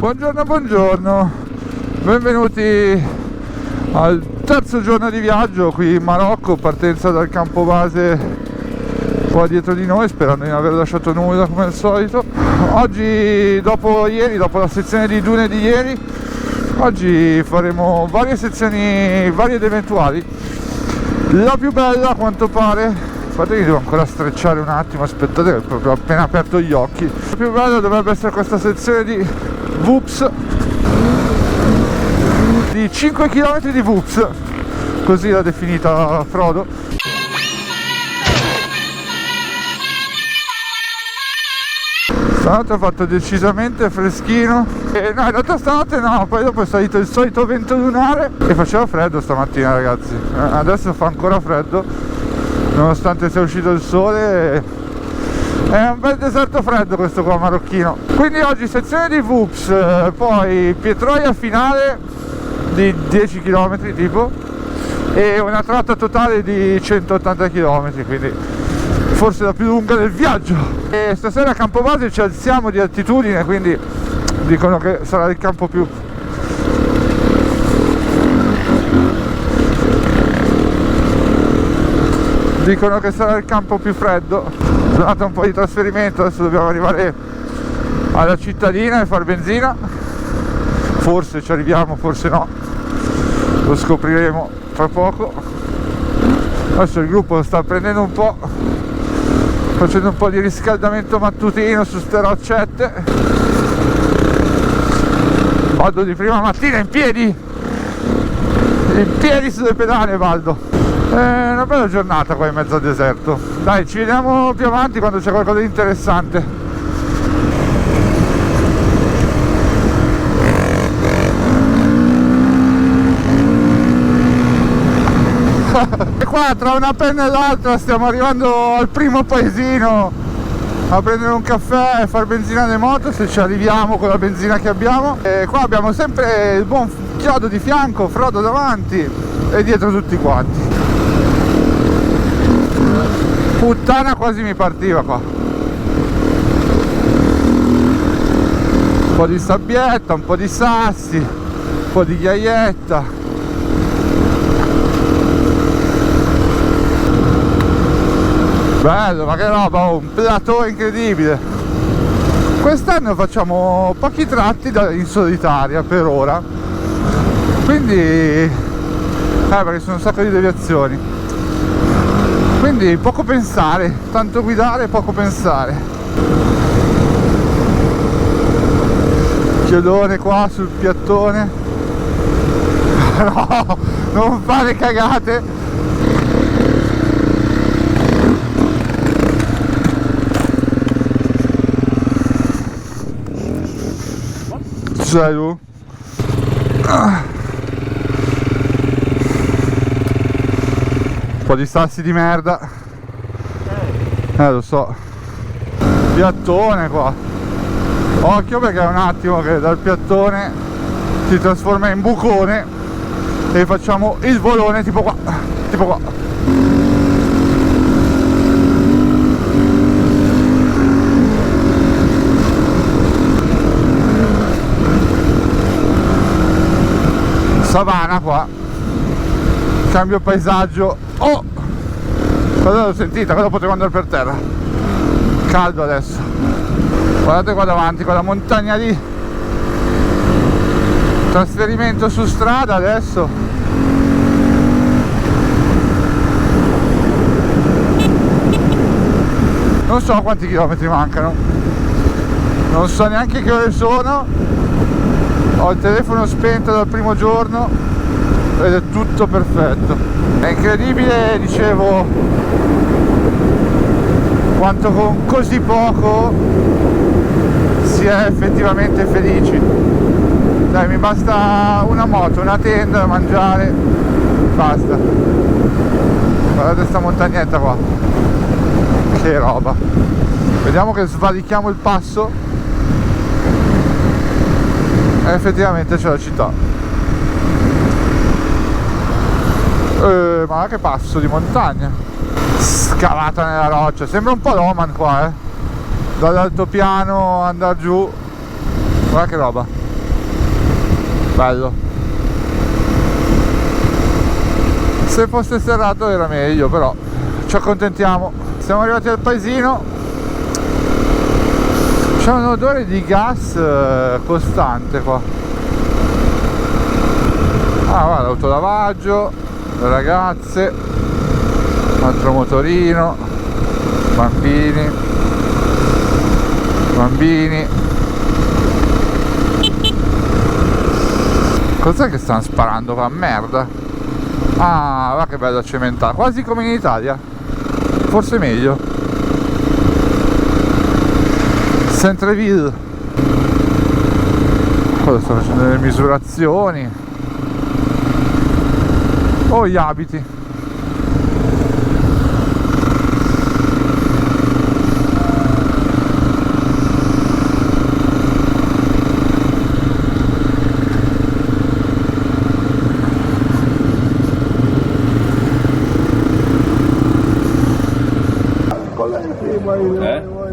Buongiorno, buongiorno, benvenuti al terzo giorno di viaggio qui in Marocco, partenza dal campo base qua dietro di noi, sperando di non aver lasciato nulla come al solito. Oggi, dopo la sezione di dune di ieri, oggi faremo varie sezioni varie ed eventuali. La più bella a quanto pare, infatti devo ancora strecciare un attimo, aspettate che ho proprio appena aperto gli occhi. La più bella dovrebbe essere questa sezione di VUPS, di 5 km di VUPS, così l'ha definita Frodo. Stanotte ho fatto decisamente freschino e no, in realtà stanotte no, poi dopo è salito il solito vento lunare e faceva freddo stamattina, ragazzi. Adesso fa ancora freddo nonostante sia uscito il sole. È un bel deserto freddo questo qua marocchino. Quindi oggi sezione di VUPS, poi pietroia finale di 10 km tipo e una tratta totale di 180 km, quindi forse la più lunga del viaggio. E stasera a Campobase ci alziamo di altitudine, quindi dicono che sarà il campo più freddo. Giornata un po' di trasferimento, adesso dobbiamo arrivare alla cittadina e far benzina. Forse ci arriviamo, forse no, lo scopriremo tra poco. Adesso il gruppo sta prendendo un po', facendo un po' di riscaldamento mattutino su ste roccette. Baldo di prima mattina in piedi sulle pedane, Baldo. È una bella giornata qua in mezzo al deserto. Dai, ci vediamo più avanti quando c'è qualcosa di interessante. E qua tra una penna e l'altra stiamo arrivando al primo paesino a prendere un caffè e far benzina le moto, se ci arriviamo con la benzina che abbiamo. E qua abbiamo sempre il buon chiodo di fianco, Frodo davanti e dietro tutti quanti. Puttana, quasi mi partiva qua. Un po' di sabbietta, un po' di sassi, un po' di ghiaietta. Bello, ma che roba, un plateau incredibile. Quest'anno facciamo pochi tratti in solitaria per ora, quindi perché sono un sacco di deviazioni, quindi poco pensare, tanto guidare, poco pensare. Chiodone qua sul piattone. No, non fare cagate. Sei tu? Un po' di sassi di merda. Lo so. Piattone qua. Occhio, perché è un attimo che dal piattone si trasforma in bucone e facciamo il volone tipo qua. Tipo qua. Savana qua, cambio paesaggio. Oh, cosa l'ho sentita, cosa potevo andare per terra, caldo adesso. Guardate qua davanti, quella montagna lì, trasferimento su strada adesso. Non so quanti chilometri mancano, non so neanche che ore sono. Ho il telefono spento dal primo giorno ed è tutto perfetto. È incredibile, dicevo, quanto con così poco si è effettivamente felici. Dai, mi basta una moto, una tenda da mangiare, basta. Guardate sta montagnetta qua, che roba. Vediamo che svalichiamo il passo. Effettivamente c'è la città. Ma che passo di montagna scavata nella roccia, sembra un po' l'Oman qua, dall'altopiano andare giù. Guarda che roba. bello. Se fosse serrato era meglio, però ci accontentiamo. Siamo arrivati al paesino. C'è un odore di gas costante qua. Ah, guarda, autolavaggio, le ragazze, un altro motorino, bambini. Cos'è che stanno sparando qua? Merda. Ah, va che bello cementato, quasi come in Italia, forse meglio. Centreville. Cosa sto facendo? Delle misurazioni. Oh, gli abiti.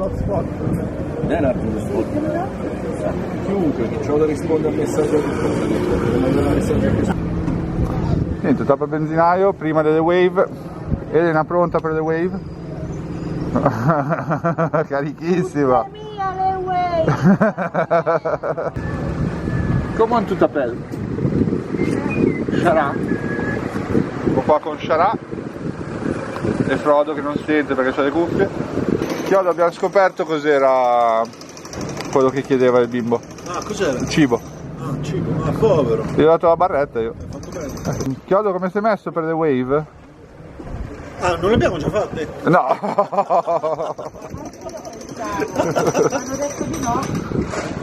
l'hotspot. Non è un attimo spot. Chiunque che c'ho da rispondere al messaggio niente, tappa benzinaio prima delle wave. Elena pronta per le wave? Carichissima. Mia le wave. Come un tutapel. Sharà. Ecco qua con Sharà e Frodo che non sente perché c'ha le cuffie. Chiodo, abbiamo scoperto cos'era quello che chiedeva il bimbo. Ah, cos'era? Il cibo. Ah, cibo, ah, povero. Gli ho dato la barretta io. Fatto bene. Chiodo, come sei messo per le wave? Ah, non le abbiamo già fatte? No. Hanno detto di no.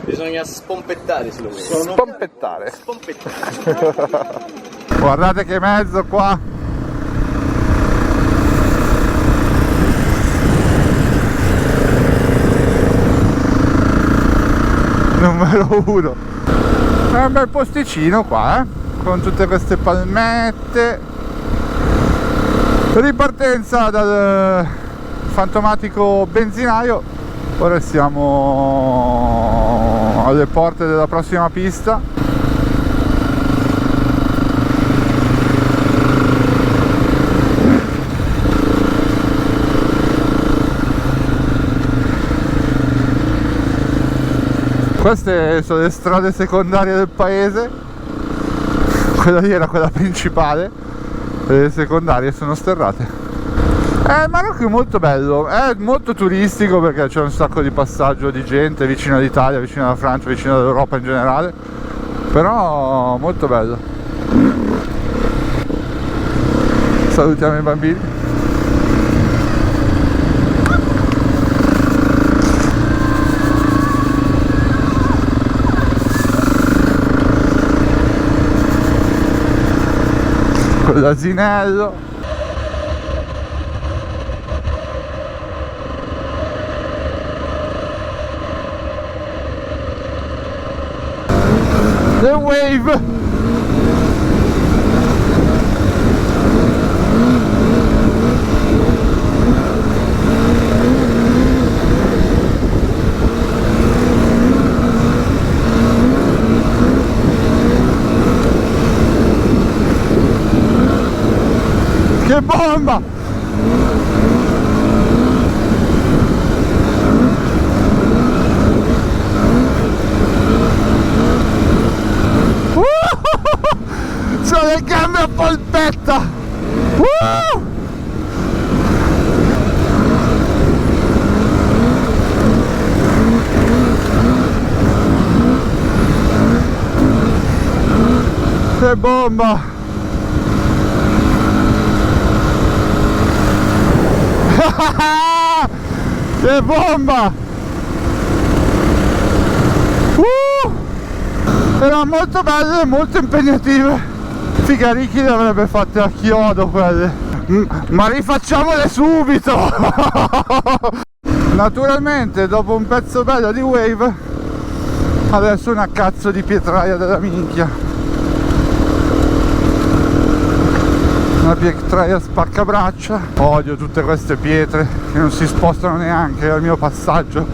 Bisogna spompettare se lo vuoi. Spompettare. Spompettare. Guardate che mezzo qua. Numero 1. È un bel posticino qua, con tutte queste palmette. Ripartenza dal fantomatico benzinaio. Ora siamo alle porte della prossima pista. Queste sono le strade secondarie del paese. Quella lì era quella principale. Le secondarie sono sterrate. Il Marocco è molto bello, è molto turistico perché c'è un sacco di passaggio di gente vicino all'Italia, vicino alla Francia, vicino all'Europa in generale. Però molto bello. Salutiamo i bambini. Con l'asinello. The wave. Che bomba! C'ho le gambe a polpetta! Che bomba! Che bomba! Erano molto belle e molto impegnative. Figa, Ricky le avrebbe fatte a chiodo quelle. Ma rifacciamole subito! Naturalmente dopo un pezzo bello di wave adesso una cazzo di pietraia della minchia. Una pietraia spaccabraccia. Odio tutte queste pietre che non si spostano neanche al mio passaggio.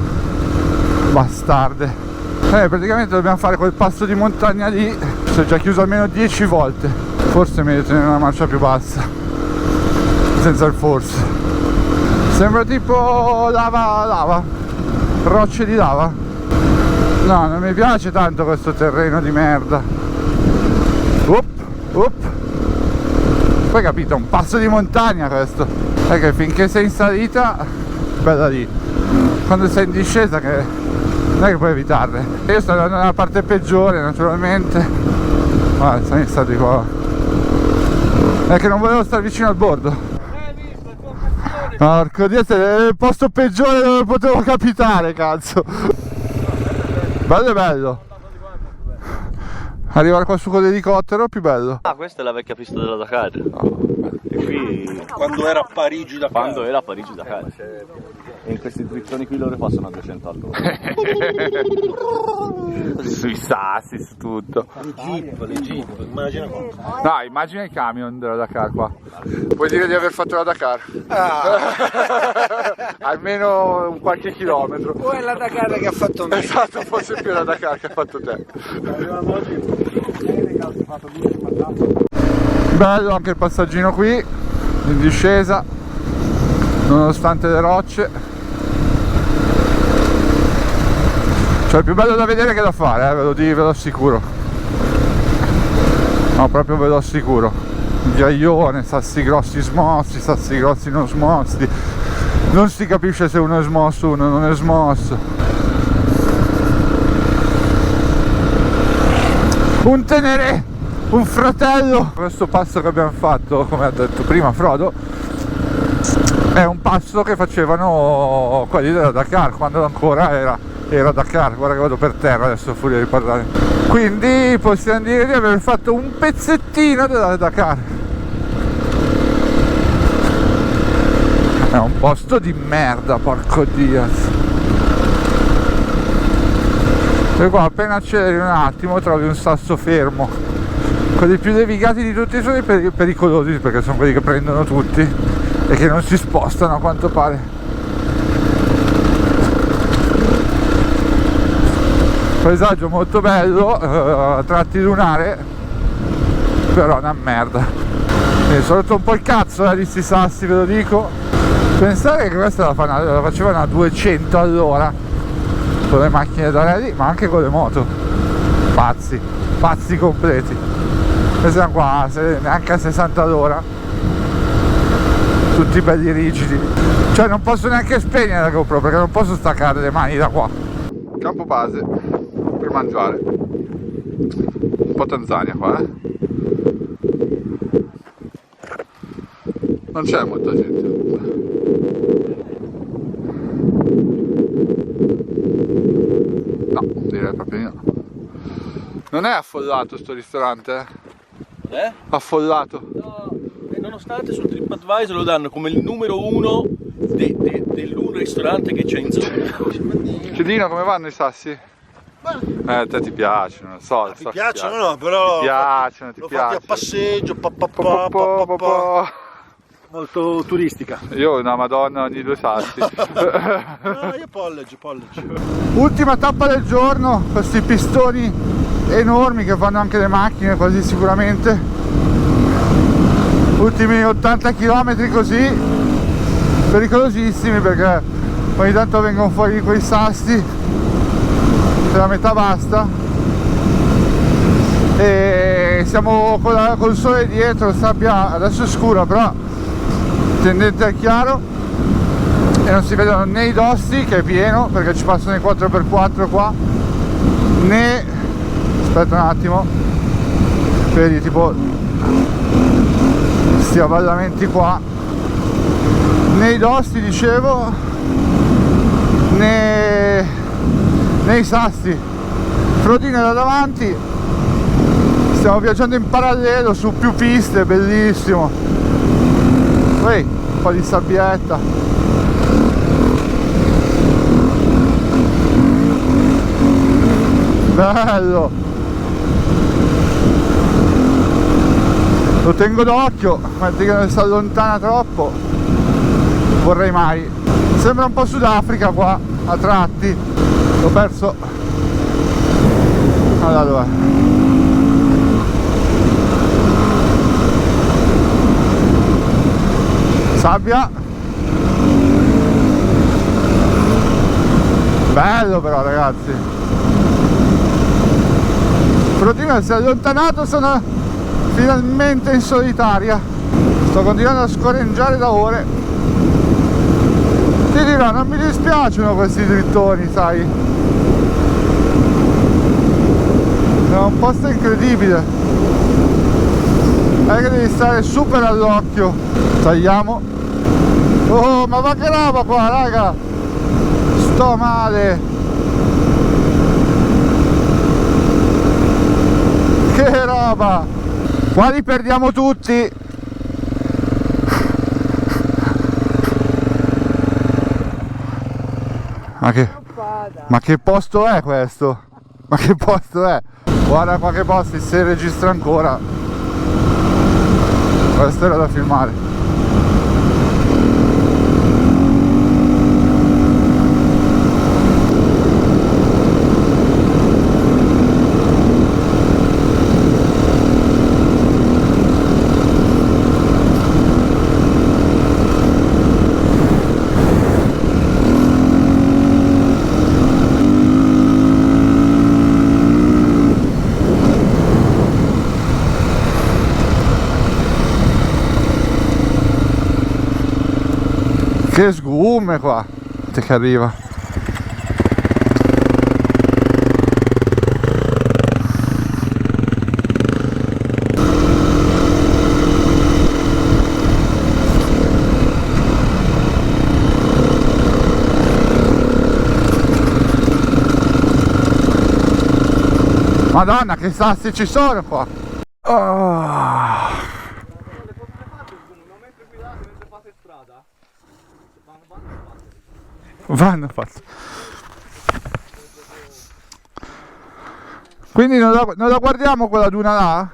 Bastarde. Praticamente dobbiamo fare quel passo di montagna lì. Si è già chiuso almeno 10 volte. Forse è meglio tenere una marcia più bassa, senza il forse. Sembra tipo lava, rocce di lava. No, non mi piace tanto questo terreno di merda. Poi capito, un passo di montagna questo. Perché finché sei in salita, bella lì. Quando sei in discesa che non è che puoi evitarle. Io sto andando nella parte peggiore naturalmente. Guarda, sono stati qua. È che non volevo stare vicino al bordo. Porco Dio, è il posto peggiore dove potevo capitare, cazzo. Bello e bello. Arrivare qua su con l'elicottero più bello. Ah, questa è la vecchia pista della Dakar. E qui quando era a Parigi Dakar. Quando era a Parigi Dakar. E in questi drizzoni qui loro passano a 200 all'ora. Sui sassi, su tutto. Le jeep, immagina qua. No, immagina i camion della Dakar qua. Puoi dire di aver fatto la Dakar? Almeno un qualche chilometro. O è la Dakar che ha fatto me. Esatto, forse più la Dakar che ha fatto te. Bello anche il passaggino qui, in discesa, nonostante le rocce. Cioè il più bello da vedere che da fare, ve lo assicuro. No, proprio ve lo assicuro. Ghiaione, sassi grossi smossi, sassi grossi non smossi. Non si capisce se uno è smosso o uno non è smosso. Un tenere, un fratello. Questo passo che abbiamo fatto, come ha detto prima Frodo, è un passo che facevano quelli della Dakar quando ancora era Dakar. Guarda che vado per terra adesso furia di parlare. Quindi possiamo dire di aver fatto un pezzettino della Dakar. È un posto di merda, porco Dio. E qua appena acceleri un attimo trovi un sasso fermo. Quelli più devigati di tutti sono i pericolosi, perché sono quelli che prendono tutti e che non si spostano a quanto pare. Paesaggio molto bello, a tratti lunare, però una merda. Mi sono rotto un po' il cazzo di sti sassi, ve lo dico. Pensare che questa la facevano a 200 all'ora con le macchine da rally, ma anche con le moto. Pazzi completi. Noi siamo qua neanche a 60 all'ora, tutti belli rigidi. Cioè non posso neanche spegnere la GoPro perché non posso staccare le mani da qua. Campo base per mangiare. Un po' Tanzania qua, Non c'è molta gente. No, direi proprio di no. Non è affollato sto ristorante, Eh? Affollato. No, e nonostante su TripAdvisor lo danno come il numero 1 dell'un ristorante che c'è in zona. Chiedino, come vanno i sassi? A te ti piacciono, so. Ti piacciono? No, però ti piacciono. L'ho fatti a passeggio, molto turistica. Io ho una Madonna ogni 2 sassi. No, io polleggio. Ultima tappa del giorno, questi pistoni enormi che fanno anche le macchine quasi sicuramente. Ultimi 80 km così, pericolosissimi perché ogni tanto vengono fuori quei sassi, se la metà basta, e siamo col sole dietro, sabbia adesso è scura però tendente al chiaro, e non si vedono né i dossi che è pieno perché ci passano i 4x4 qua, né, aspetta un attimo, vedi tipo questi avvallamenti qua, né i dossi dicevo, né i sassi. Frodino da davanti, stiamo viaggiando in parallelo su più piste, bellissimo. Poi un po' di sabbietta. Bello, lo tengo d'occhio, metti che non si allontana troppo, vorrei mai. Sembra un po' Sudafrica qua a tratti, l'ho perso Allora, sabbia, bello però ragazzi. Frodino si è allontanato, sono finalmente in solitaria, sto continuando a scorreggiare da ore. Ti dirò, non mi dispiacciono questi drittoni, sai, è un posto incredibile, è che devi stare super all'occhio. Tagliamo. Oh, ma va che roba qua, raga, sto male, che roba, qua li perdiamo tutti. Ma che posto è questo? Ma che posto è? Guarda qua che posti, se registra ancora. Questo era da filmare. Che sgume qua, che arriva. Madonna, che sassi ci sono qua. Vanno fatto. Quindi non la guardiamo quella duna là?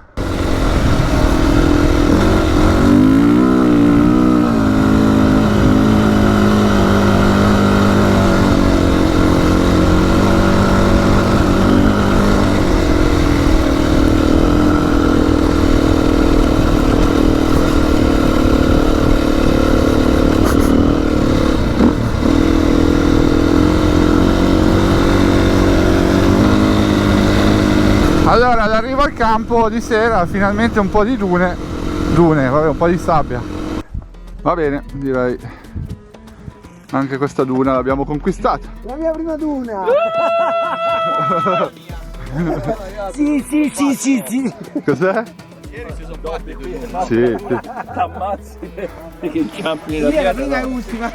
Allora, all'arrivo al campo di sera, finalmente un po' di dune, vabbè, un po' di sabbia. Va bene, direi. Anche questa duna l'abbiamo conquistata. La mia prima duna! Sì. Cos'è? Ieri si sono fatti qui. Sì. Ammazzi che campi nella Io la terra. prima e ultima.